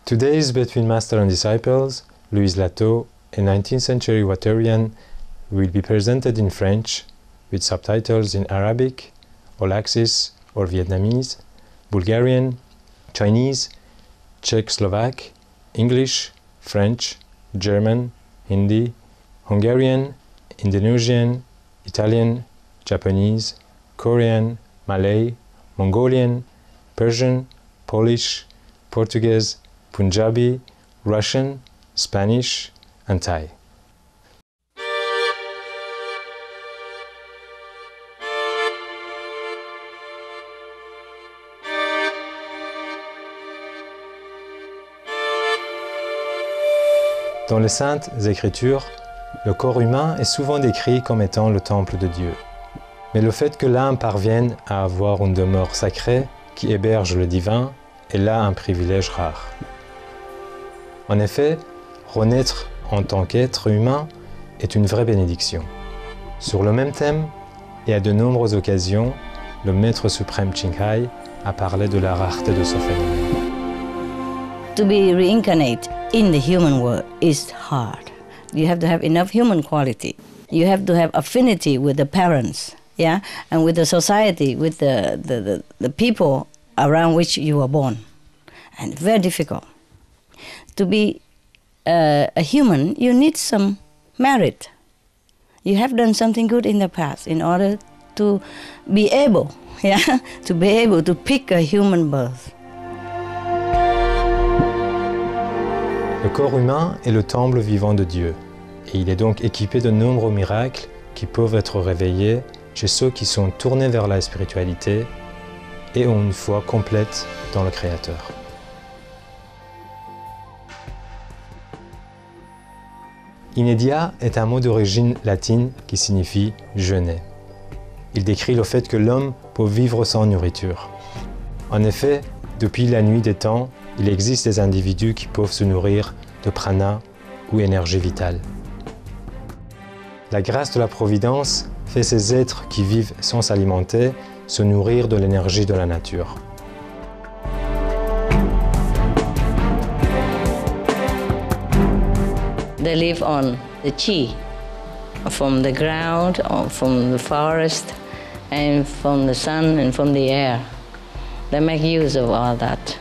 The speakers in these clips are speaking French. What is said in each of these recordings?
Today's Between Master and Disciples, Louise Lato, a 19th century Waterian, will be presented in French with subtitles in Arabic, All Access or Vietnamese, Bulgarian, Chinese, Czech Slovak, English, French, German, Hindi, Hungarian, Indonesian, Italian, Japanese, Korean, Malay, Mongolian, Persian, Polish, Portuguese, Punjabi, Russian, Spanish, and Thai. Dans les Saintes Écritures, le corps humain est souvent décrit comme étant le temple de Dieu. Mais le fait que l'âme parvienne à avoir une demeure sacrée qui héberge le divin est là un privilège rare. En effet, renaître en tant qu'être humain est une vraie bénédiction. Sur le même thème, et à de nombreuses occasions, le Maître suprême Ching Hai a parlé de la rareté de ce phénomène. To be reincarnate in the human world is hard. You have to have enough human quality. You have to have affinity with the parents, yeah, and with the society, with the people around which you were born. And very difficult. To be a human, you need some merit. You have done something good in the past in order to be able, yeah, to be able to pick a human birth. Le corps humain est le temple vivant de Dieu, et il est donc équipé de nombreux miracles qui peuvent être réveillés chez ceux qui sont tournés vers la spiritualité et ont une foi complète dans le Créateur. Inédia est un mot d'origine latine qui signifie « jeûner ». Il décrit le fait que l'homme peut vivre sans nourriture. En effet, depuis la nuit des temps, il existe des individus qui peuvent se nourrir de prana ou énergie vitale. La grâce de la Providence fait ces êtres qui vivent sans s'alimenter se nourrir de l'énergie de la nature. They live on the chi, from the ground, or from the forest, and from the sun and from the air. They make use of all that.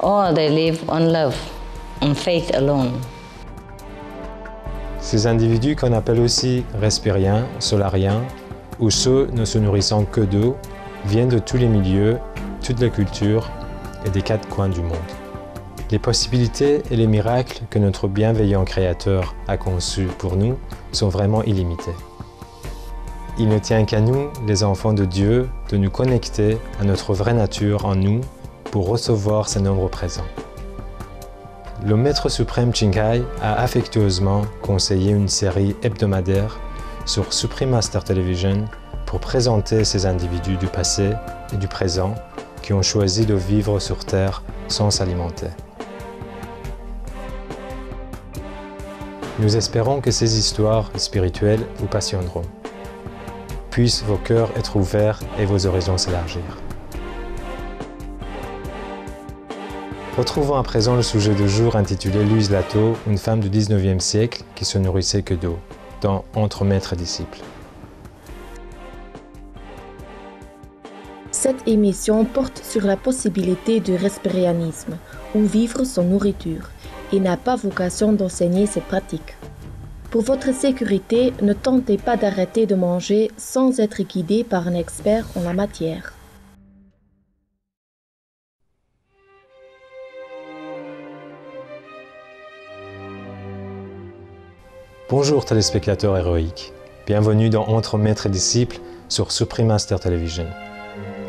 Or they live on love, on faith alone. Ces individus qu'on appelle aussi respiriens, solariens, ou ceux ne se nourrissant que d'eau, viennent de tous les milieux, toutes les cultures et des quatre coins du monde. Les possibilités et les miracles que notre bienveillant Créateur a conçus pour nous sont vraiment illimités. Il ne tient qu'à nous, les enfants de Dieu, de nous connecter à notre vraie nature en nous pour recevoir ses nombreux présents. Le Maître suprême Ching Hai a affectueusement conseillé une série hebdomadaire sur Supreme Master Television pour présenter ces individus du passé et du présent qui ont choisi de vivre sur Terre sans s'alimenter. Nous espérons que ces histoires spirituelles vous passionneront. Puissent vos cœurs être ouverts et vos horizons s'élargir. Retrouvons à présent le sujet du jour intitulé Louise Lato, une femme du 19e siècle qui se nourrissait que d'eau, dans Entre maître et disciple. Cette émission porte sur la possibilité du respirianisme, ou vivre sans nourriture, et n'a pas vocation d'enseigner ces pratiques. Pour votre sécurité, ne tentez pas d'arrêter de manger sans être guidé par un expert en la matière. Bonjour téléspectateurs héroïques, bienvenue dans Entre maître et disciple sur Supreme Master Television.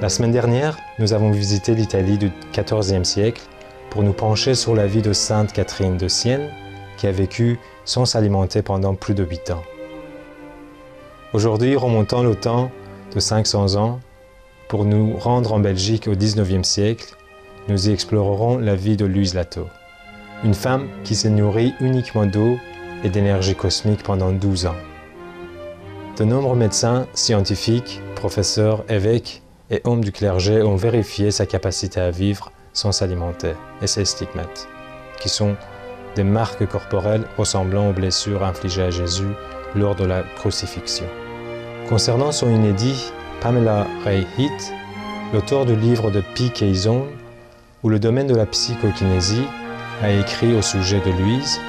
La semaine dernière, nous avons visité l'Italie du XIVe siècle pour nous pencher sur la vie de Sainte Catherine de Sienne, qui a vécu sans s'alimenter pendant plus de 8 ans. Aujourd'hui, remontons le temps de 500 ans pour nous rendre en Belgique au XIXe siècle. Nous y explorerons la vie de Louise Lato, une femme qui s'est nourrie uniquement d'eau et d'énergie cosmique pendant 12 ans. De nombreux médecins, scientifiques, professeurs, évêques et hommes du clergé ont vérifié sa capacité à vivre sans s'alimenter et ses stigmates, qui sont des marques corporelles ressemblant aux blessures infligées à Jésus lors de la crucifixion. Concernant son inédit, Pamela Ray Heath, l'auteur du livre de P.K. Zone, où le domaine de la psychokinésie, a écrit au sujet de Louise.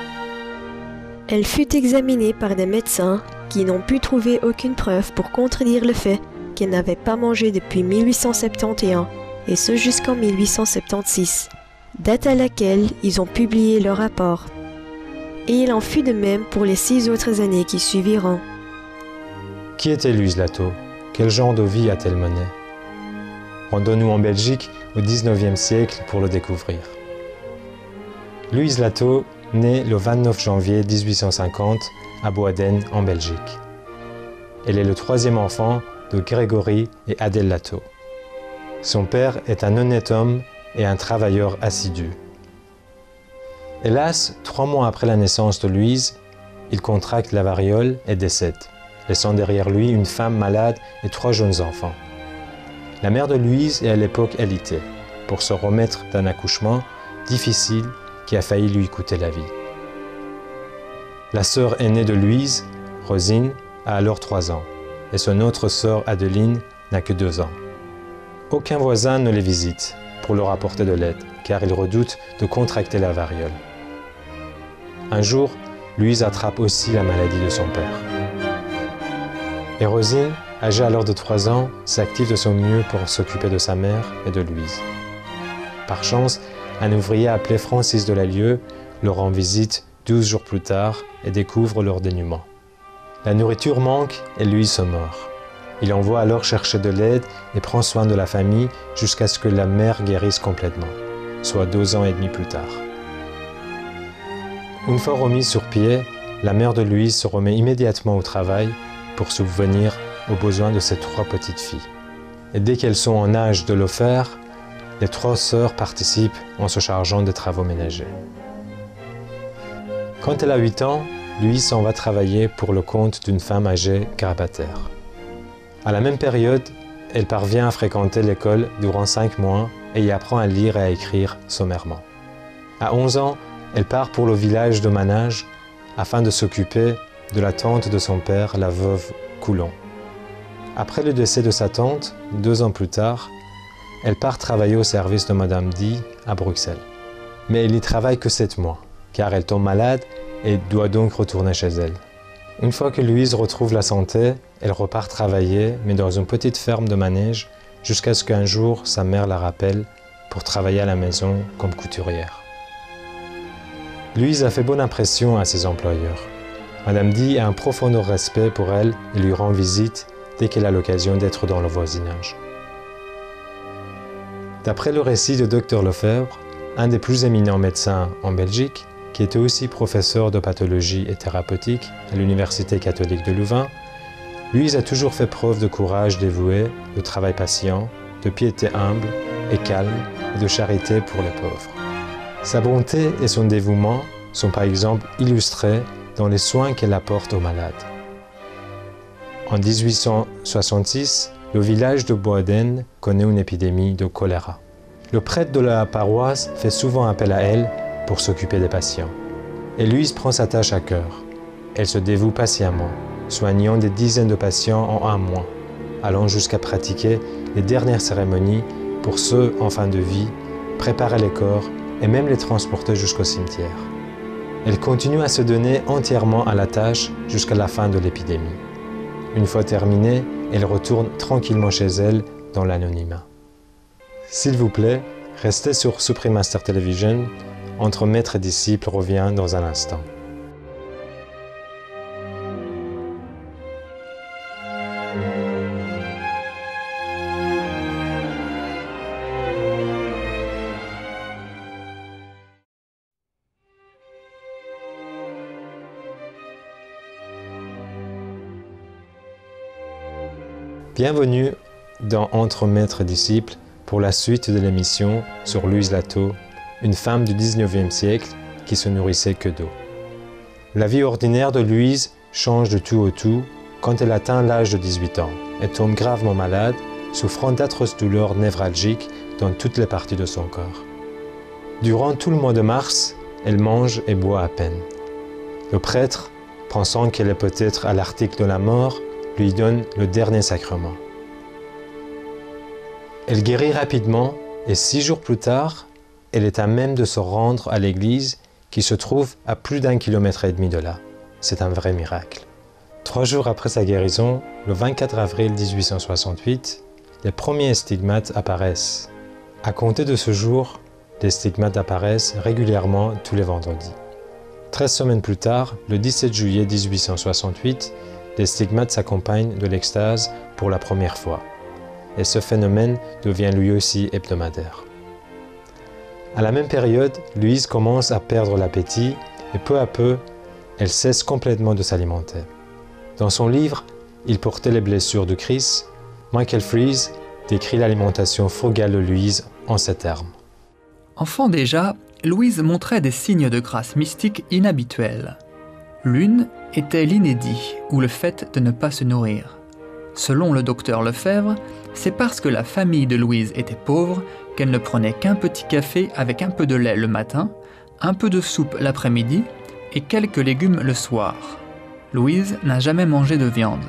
Elle fut examinée par des médecins qui n'ont pu trouver aucune preuve pour contredire le fait qu'elle n'avait pas mangé depuis 1871, et ce jusqu'en 1876, date à laquelle ils ont publié leur rapport. Et il en fut de même pour les 6 autres années qui suiviront. Qui était Louise Latteau? Quel genre de vie a-t-elle mené? Rendons-nous en Belgique au XIXe siècle pour le découvrir. Louise Latteau naît le 29 janvier 1850 à Boaden, en Belgique. Elle est le 3e enfant de Grégory et Adèle Latteau. Son père est un honnête homme et un travailleur assidu. Hélas, 3 mois après la naissance de Louise, il contracte la variole et décède, laissant derrière lui une femme malade et 3 jeunes enfants. La mère de Louise est à l'époque alitée, pour se remettre d'un accouchement difficile qui a failli lui coûter la vie. La sœur aînée de Louise, Rosine, a alors 3 ans, et son autre sœur Adeline n'a que 2 ans. Aucun voisin ne les visite pour leur apporter de l'aide, car ils redoutent de contracter la variole. Un jour, Louise attrape aussi la maladie de son père. Et Rosine, âgée alors de 3 ans, s'active de son mieux pour s'occuper de sa mère et de Louise. Par chance, un ouvrier appelé Francis Delalieu leur rend visite 12 jours plus tard et découvre leur dénuement. La nourriture manque et Louise se meurt. Il envoie alors chercher de l'aide et prend soin de la famille jusqu'à ce que la mère guérisse complètement, soit 2 ans et demi plus tard. Une fois remise sur pied, la mère de Louise se remet immédiatement au travail pour subvenir aux besoins de ses 3 petites filles. Et dès qu'elles sont en âge de le faire, les 3 sœurs participent en se chargeant des travaux ménagers. Quand elle a 8 ans, Louise s'en va travailler pour le compte d'une femme âgée grabataire. À la même période, elle parvient à fréquenter l'école durant 5 mois et y apprend à lire et à écrire sommairement. À 11 ans, elle part pour le village de Manage afin de s'occuper de la tante de son père, la veuve Coulon. Après le décès de sa tante, 2 ans plus tard, elle part travailler au service de Madame D à Bruxelles. Mais elle n'y travaille que 7 mois, car elle tombe malade et doit donc retourner chez elle. Une fois que Louise retrouve la santé, elle repart travailler, mais dans une petite ferme de manège, jusqu'à ce qu'un jour sa mère la rappelle pour travailler à la maison comme couturière. Louise a fait bonne impression à ses employeurs. Madame D a un profond respect pour elle et lui rend visite dès qu'elle a l'occasion d'être dans le voisinage. D'après le récit de Dr Lefebvre, un des plus éminents médecins en Belgique, qui était aussi professeur de pathologie et thérapeutique à l'Université catholique de Louvain, Louise a toujours fait preuve de courage dévoué, de travail patient, de piété humble et calme et de charité pour les pauvres. Sa bonté et son dévouement sont par exemple illustrés dans les soins qu'elle apporte aux malades. En 1866, le village de Boaden connaît une épidémie de choléra. Le prêtre de la paroisse fait souvent appel à elle pour s'occuper des patients. Et Louise prend sa tâche à cœur. Elle se dévoue patiemment, soignant des dizaines de patients en 1 mois, allant jusqu'à pratiquer les dernières cérémonies pour ceux en fin de vie, préparer les corps et même les transporter jusqu'au cimetière. Elle continue à se donner entièrement à la tâche jusqu'à la fin de l'épidémie. Une fois terminée, elle retourne tranquillement chez elle dans l'anonymat. S'il vous plaît, restez sur Supreme Master Television. Entre maître et disciple revient dans un instant. Bienvenue dans Entre maître et disciple pour la suite de l'émission sur Louise Latteau, une femme du 19e siècle qui se nourrissait que d'eau. La vie ordinaire de Louise change de tout au tout quand elle atteint l'âge de 18 ans et tombe gravement malade, souffrant d'atroces douleurs névralgiques dans toutes les parties de son corps. Durant tout le mois de mars, elle mange et boit à peine. Le prêtre, pensant qu'elle est peut-être à l'article de la mort, lui donne le dernier sacrement. Elle guérit rapidement et 6 jours plus tard, elle est à même de se rendre à l'église qui se trouve à plus d'1,5 km de là. C'est un vrai miracle. 3 jours après sa guérison, le 24 avril 1868, les premiers stigmates apparaissent. À compter de ce jour, les stigmates apparaissent régulièrement tous les vendredis. 13 semaines plus tard, le 17 juillet 1868, les stigmates s'accompagnent de l'extase pour la première fois. Et ce phénomène devient lui aussi hebdomadaire. À la même période, Louise commence à perdre l'appétit et peu à peu, elle cesse complètement de s'alimenter. Dans son livre « Il portait les blessures de Christ », Michael Fries décrit l'alimentation frugale de Louise en ces termes. Enfant déjà, Louise montrait des signes de grâce mystique inhabituels. L'une était l'inédit, ou le fait de ne pas se nourrir. Selon le docteur Lefebvre, c'est parce que la famille de Louise était pauvre qu'elle ne prenait qu'un petit café avec un peu de lait le matin, un peu de soupe l'après-midi et quelques légumes le soir. Louise n'a jamais mangé de viande.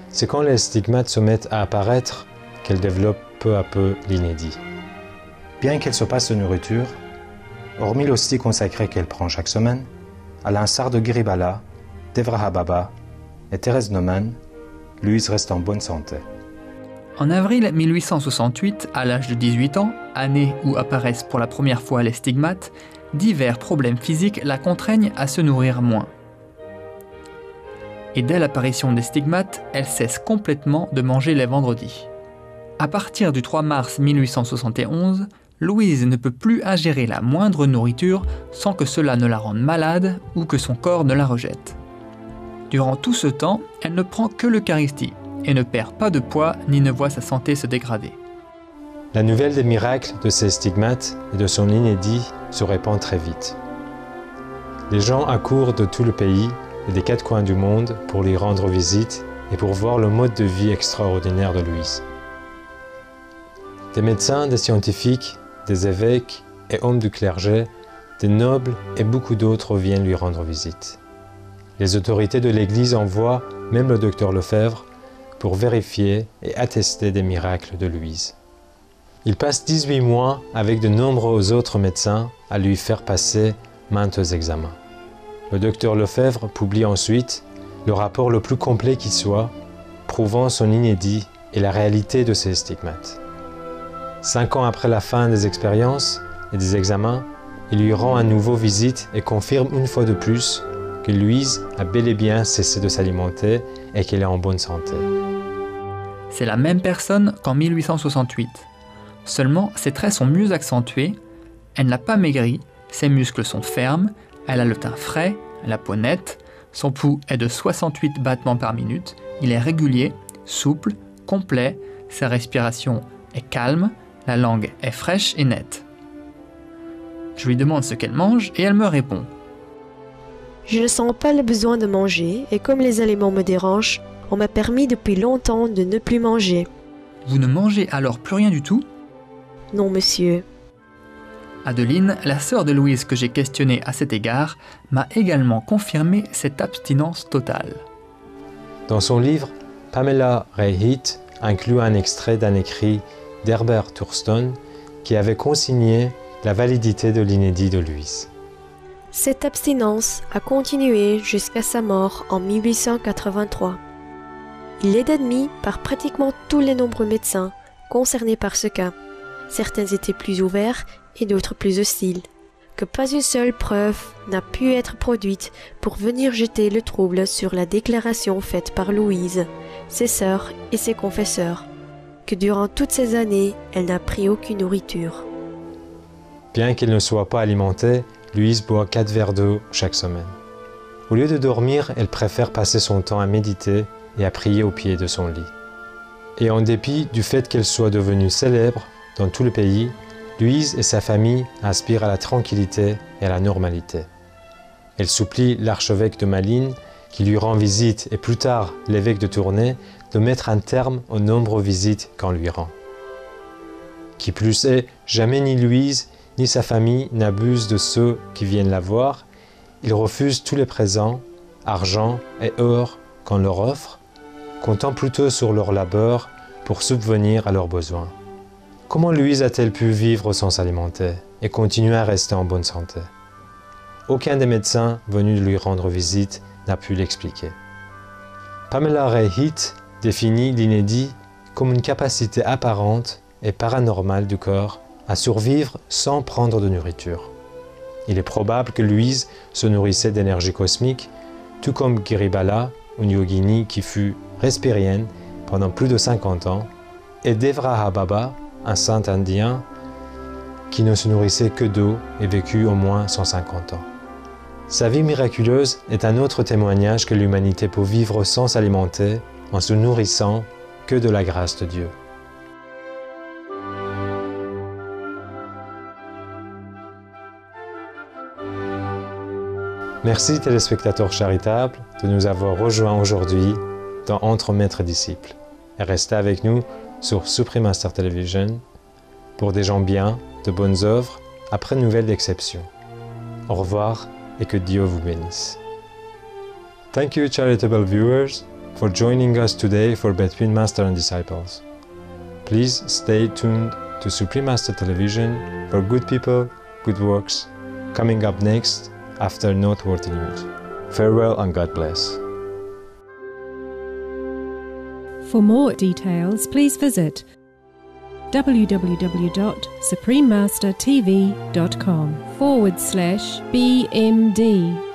C'est quand les stigmates se mettent à apparaître qu'elle développe peu à peu l'inédit. Bien qu'elle se passe de nourriture, hormis l'hostie consacrée qu'elle prend chaque semaine, à l'instar de Giribala, Devraha Baba et Thérèse Neumann, Louise reste en bonne santé. En avril 1868, à l'âge de 18 ans, année où apparaissent pour la première fois les stigmates, divers problèmes physiques la contraignent à se nourrir moins. Et dès l'apparition des stigmates, elle cesse complètement de manger les vendredis. À partir du 3 mars 1871, Louise ne peut plus ingérer la moindre nourriture sans que cela ne la rende malade ou que son corps ne la rejette. Durant tout ce temps, elle ne prend que l'Eucharistie et ne perd pas de poids ni ne voit sa santé se dégrader. La nouvelle des miracles de ces stigmates et de son inédit se répand très vite. Les gens accourent de tout le pays et des 4 coins du monde pour lui rendre visite et pour voir le mode de vie extraordinaire de Louise. Des médecins, des scientifiques, des évêques et hommes du clergé, des nobles et beaucoup d'autres viennent lui rendre visite. Les autorités de l'Église envoient même le docteur Lefebvre pour vérifier et attester des miracles de Louise. Il passe 18 mois avec de nombreux autres médecins à lui faire passer maintes examens. Le docteur Lefebvre publie ensuite le rapport le plus complet qui soit, prouvant son inédit et la réalité de ses stigmates. 5 ans après la fin des expériences et des examens, il lui rend à nouveau visite et confirme une fois de plus que Louise a bel et bien cessé de s'alimenter et qu'elle est en bonne santé. C'est la même personne qu'en 1868. Seulement, ses traits sont mieux accentués, elle n'a pas maigri, ses muscles sont fermes, elle a le teint frais, la peau nette, son pouls est de 68 battements par minute, il est régulier, souple, complet, sa respiration est calme, la langue est fraîche et nette. Je lui demande ce qu'elle mange et elle me répond. Je ne sens pas le besoin de manger et comme les aliments me dérangent, on m'a permis depuis longtemps de ne plus manger. Vous ne mangez alors plus rien du tout ? Non, monsieur. Adeline, la sœur de Louise que j'ai questionnée à cet égard, m'a également confirmé cette abstinence totale. Dans son livre, Pamela Ray-Heath inclut un extrait d'un écrit d'Herbert Thurston qui avait consigné la validité de l'inédit de Louise. Cette abstinence a continué jusqu'à sa mort en 1883. Il est admis par pratiquement tous les nombreux médecins concernés par ce cas. Certains étaient plus ouverts et d'autres plus hostiles, que pas une seule preuve n'a pu être produite pour venir jeter le trouble sur la déclaration faite par Louise, ses sœurs et ses confesseurs, que durant toutes ces années, elle n'a pris aucune nourriture. Bien qu'elle ne soit pas alimentée, Louise boit 4 verres d'eau chaque semaine. Au lieu de dormir, elle préfère passer son temps à méditer et à prier au pied de son lit. Et en dépit du fait qu'elle soit devenue célèbre dans tout le pays, Louise et sa famille aspirent à la tranquillité et à la normalité. Elle supplie l'archevêque de Malines, qui lui rend visite, et plus tard l'évêque de Tournai, de mettre un terme aux nombreuses visites qu'on lui rend. Qui plus est, jamais ni Louise ni sa famille n'abuse de ceux qui viennent la voir. Il refuse tous les présents, argent et or qu'on leur offre, comptant plutôt sur leur labeur pour subvenir à leurs besoins. Comment Louise a-t-elle pu vivre sans s'alimenter et continuer à rester en bonne santé? Aucun des médecins venus lui rendre visite n'a pu l'expliquer. Pamela Ray Heath définit l'inédit comme une capacité apparente et paranormale du corps à survivre sans prendre de nourriture. Il est probable que Louise se nourrissait d'énergie cosmique, tout comme Giribala, une yogini qui fut respérienne pendant plus de 50 ans, et Devraha Baba, un saint indien qui ne se nourrissait que d'eau et vécut au moins 150 ans. Sa vie miraculeuse est un autre témoignage que l'humanité peut vivre sans s'alimenter, en se nourrissant que de la grâce de Dieu. Merci téléspectateurs charitables de nous avoir rejoints aujourd'hui dans Entre Maîtres et Disciples. Et restez avec nous sur Supreme Master Television pour des gens bien, de bonnes œuvres, après une nouvelle d'exception. Au revoir et que Dieu vous bénisse. Thank you, charitable viewers, for joining us today for Between Master and Disciples. Please stay tuned to Supreme Master Television for good people, good works, coming up next after noteworthy news. Farewell and God bless. For more details, please visit www.suprememastertv.com/BMD